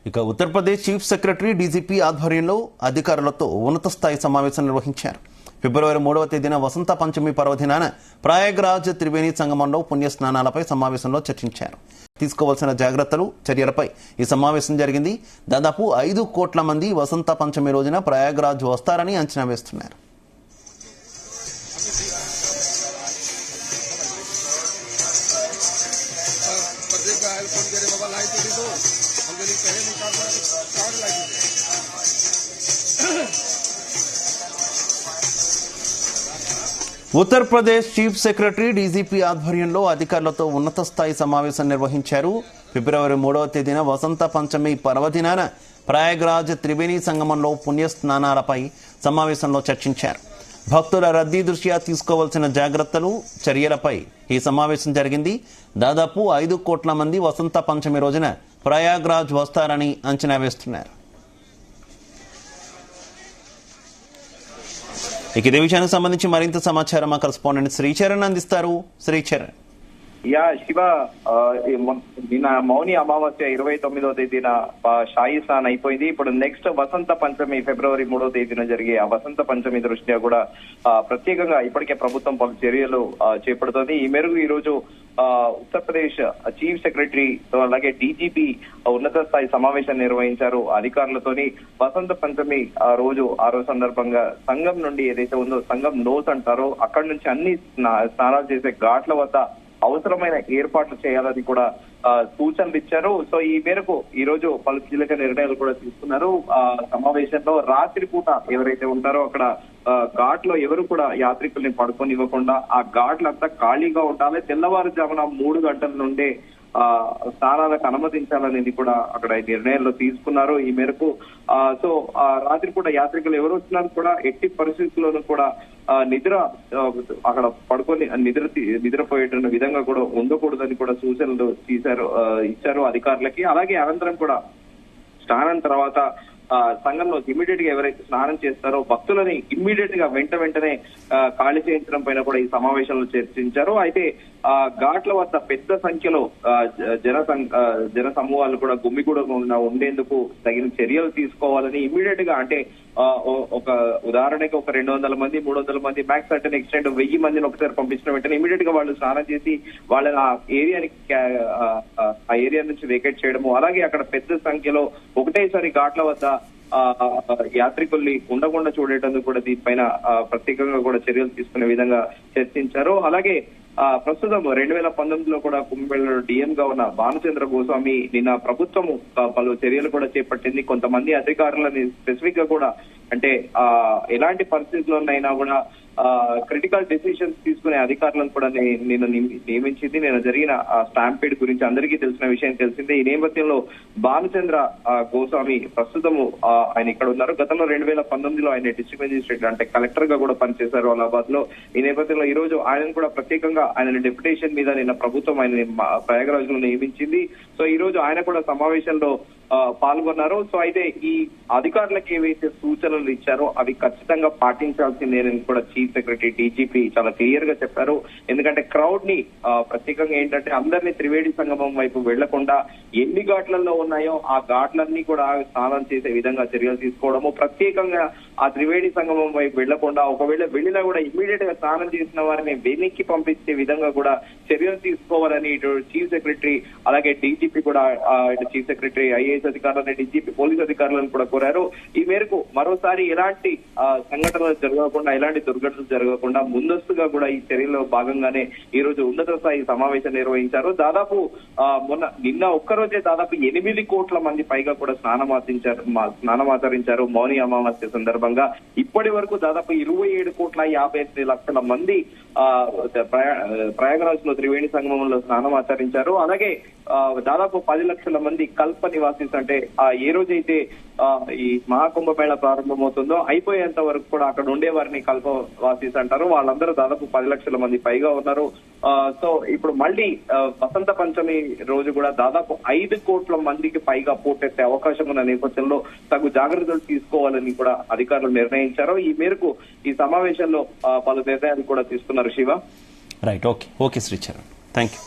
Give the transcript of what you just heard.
ఇక Uttar Pradesh chief secretary DGP ఆధ్వర్యంలో అధికారులతో ఉన్నత స్థాయి సమావేశం నిర్వహించారు. ఫిబ్రవరి 3వ తేదీన వసంత పంచమి పర్వదినాన ప్రయాగ్రాజ్ త్రివేణి సంగమంలో పుణ్యస్నానాలపై సమావేశంలో చర్చించారు. తీసుకోవాల్సిన జాగ్రత్తలు, చర్యలపై ఈ సమావేశం జరిగింది. దాదాపు 5 కోట్ల మంది వసంత పంచమి రోజున ప్రయాగ్రాజ్ వస్తారని అంచనా వేస్తున్నారు. ఉత్తరప్రదేశ్ చీఫ్ సెక్రటరీ డీజీపీ ఆధ్వర్యంలో అధికారులతో ఉన్నత స్థాయి సమావేశం నిర్వహించారు. ఫిబ్రవరి 3వ తేదీన వసంత పంచమి పర్వదినాన ప్రయాగ్రాజ్ త్రివేణి సంగమంలో పుణ్యస్నానాలపై సమావేశంలో చర్చించారు. భక్తుల రద్దీ దృష్ట్యా తీసుకోవాల్సిన జాగ్రత్తలు, చర్యలపై ఈ సమావేశం జరిగింది. దాదాపు 5 కోట్ల మంది వసంత పంచమి రోజున ప్రయాగ్రాజ్ వస్తారని అంచనా వేస్తున్నారు. ఇక ఇదే విషయానికి సంబంధించి మరింత సమాచారం మా కరెస్పాండెంట్ శ్రీచరణ్ అందిస్తారు. శ్రీచరణ్. శివ, నిన్న మౌని అమావాస్య 29వ తేదీన షాయి స్నాన్ అయిపోయింది. ఇప్పుడు నెక్స్ట్ వసంత పంచమి ఫిబ్రవరి 3వ తేదీన జరిగే ఆ వసంత పంచమి దృష్ట్యా కూడా ప్రత్యేకంగా ఇప్పటికే ప్రభుత్వం పలు చర్యలు చేపడుతోంది. ఈ మేరకు ఈ రోజు ఉత్తరప్రదేశ్ చీఫ్ సెక్రటరీ అలాగే డీజీపీ ఉన్నత స్థాయి సమావేశం నిర్వహించారు అధికారులతోని. వసంత పంచమి ఆ రోజు సందర్భంగా సంఘం నుండి ఏదైతే ఉందో సంఘం నోస్ అంటారో అక్కడి నుంచి అన్ని స్నానాలు చేసే ఘాట్ల వద్ద అవసరమైన ఏర్పాట్లు చేయాలని కూడా సూచనలు ఇచ్చారు. సో ఈ మేరకు ఈ రోజు పలు కీలక నిర్ణయాలు కూడా తీసుకున్నారు. సమావేశంలో రాత్రి పూట ఎవరైతే ఉంటారో అక్కడ ఘాట్ లో ఎవరు కూడా యాత్రికుల్ని పడుకోనివ్వకుండా ఆ ఘాట్లంతా ఖాళీగా ఉండాలి. తెల్లవారుజామున 3 గంటల నుండే స్నానాలకు అనుమతించాలనేది కూడా అక్కడ నిర్ణయాల్లో తీసుకున్నారు. ఈ మేరకు సో రాత్రి పూట యాత్రికులు ఎవరు వచ్చినా కూడా ఎట్టి పరిస్థితుల్లోనూ కూడా నిద్ర అక్కడ పడుకొని నిద్రపోయేట విధంగా కూడా ఉండకూడదని కూడా సూచనలు ఇచ్చారు అధికారులకి. అలాగే అనంతరం కూడా స్నానం తర్వాత సంఘంలో ఇమ్మీడియట్ గా ఎవరైతే స్నానం చేస్తారో భక్తులని ఇమ్మీడియట్ గా వెంటనే ఖాళీ చేయించడం పైన కూడా ఈ సమావేశంలో చర్చించారు. అయితే ఘాట్ల వద్ద పెద్ద సంఖ్యలో జన సమూహాలు కూడా గుమ్మిగూడకుండా ఉండేందుకు తగిన చర్యలు తీసుకోవాలని ఇమ్మీడియట్ గా, అంటే ఒక ఉదాహరణకి ఒక 200 మంది 300 మంది మ్యాక్స్ అంటే ఎక్స్టెండ్ 1000 మందిని ఒకసారి పంపించిన వెంటనే ఇమ్మీడియట్ గా వాళ్ళు స్నానం చేసి వాళ్ళని ఆ ఏరియా నుంచి వేకేట్ చేయడము, అలాగే అక్కడ పెద్ద సంఖ్యలో ఒకటేసారి ఘాట్ల వద్ద యాత్రికుల్ని ఉండకుండా చూడేటందుకు కూడా దీనిపైన ప్రత్యేకంగా కూడా చర్యలు తీసుకునే విధంగా చర్చించారు. అలాగే ప్రస్తుతం 2019లో కూడా కుంభమేళలో డిఎం గా ఉన్న భానుచంద్ర గోస్వామి నిన్న ప్రభుత్వము పలు చర్యలు కూడా చేపట్టింది. కొంతమంది అధికారులని స్పెసిఫిక్ గా కూడా, అంటే ఎలాంటి పరిస్థితుల్లోనైనా కూడా క్రిటికల్ డెసిషన్స్ తీసుకునే అధికారులను కూడా నేను నియమించింది. నేను జరిగిన స్టాంపీడ్ గురించి అందరికీ తెలిసిన విషయం తెలిసిందే. ఈ నేపథ్యంలో భానుచంద్ర గోస్వామి ప్రస్తుతము ఆయన ఇక్కడ ఉన్నారు. గతంలో 2019లో ఆయన డిస్ట్రిక్ట్ మెజిస్ట్రేట్ అంటే కలెక్టర్ గా కూడా పనిచేశారు అలహాబాద్ లో. ఈ నేపథ్యంలో ఈ రోజు ఆయనను కూడా ప్రత్యేకంగా ఆయన డెప్యుటేషన్ మీద నిన్న ప్రభుత్వం ఆయన ప్రయాగరాజ్ లో నియమించింది. సో ఈ రోజు ఆయన కూడా సమావేశంలో పాల్గొన్నారు. సో అయితే ఈ అధికారులకు ఏవైతే సూచనలు ఇచ్చారో అవి ఖచ్చితంగా పాటించాల్సిందేనని కూడా చీఫ్ సెక్రటరీ డీజీపీ చాలా క్లియర్ గా చెప్పారు. ఎందుకంటే క్రౌడ్ ని ప్రత్యేకంగా ఏంటంటే అందరినీ త్రివేణి సంగమం వైపు వెళ్లకుండా ఎన్ని ఘాట్లలో ఉన్నాయో ఆ ఘాట్లన్నీ కూడా స్నానం చేసే విధంగా చర్యలు తీసుకోవడము, ప్రత్యేకంగా ఆ త్రివేణి సంగమం వైపు వెళ్లకుండా ఒకవేళ వెళ్లినా కూడా ఇమ్మీడియట్ గా స్నానం చేసిన వారిని వెనక్కి పంపించే విధంగా కూడా చర్యలు తీసుకోవాలని ఇటు చీఫ్ సెక్రటరీ అలాగే డీజీపీ కూడా ఇటు చీఫ్ సెక్రటరీ ఐఏఎస్ అధికారులను డీజీపీ పోలీస్ అధికారులను కూడా కోరారు. ఈ మేరకు మరోసారి ఎలాంటి సంఘటనలు జరగకుండా ఎలాంటి దుర్ఘటనలు జరగకుండా ముందస్తుగా కూడా ఈ చర్యల్లో భాగంగానే ఈ రోజు ఉన్నత స్థాయి సమావేశం నిర్వహించారు. దాదాపు నిన్న ఒక్కరోజే దాదాపు 8 కోట్ల మంది పైగా కూడా స్నానమాచరించారు మౌని అమావాస్య సందర్భంగా. ఇప్పటి వరకు దాదాపు 27,58,00,000 మంది ప్రయాగరాజ్ లో త్రివేణి సంగమంలో స్నానమాచరించారు. అలాగే దాదాపు 10 లక్షల మంది కల్ప నివాసిస్, అంటే ఏ రోజైతే ఈ మహాకుంభమేళ ప్రారంభమవుతుందో అయిపోయేంత వరకు కూడా అక్కడ ఉండే వారిని కల్ప వాసిస్ అంటారు. వాళ్ళందరూ దాదాపు 10 లక్షల మంది పైగా ఉన్నారు. సో ఇప్పుడు మళ్ళీ వసంత పంచమి రోజు కూడా దాదాపు 5 కోట్ల మందికి పైగా పోటెత్తే అవకాశం ఉన్న నేపథ్యంలో తగు జాగ్రత్తలు తీసుకోవాలని కూడా అధికారులు నిర్ణయించారు. ఈ మేరకు ఈ సమావేశంలో పలు నిర్ణయాలు కూడా తీసుకున్నారు. Shiva, right, okay Sricharan, thank you.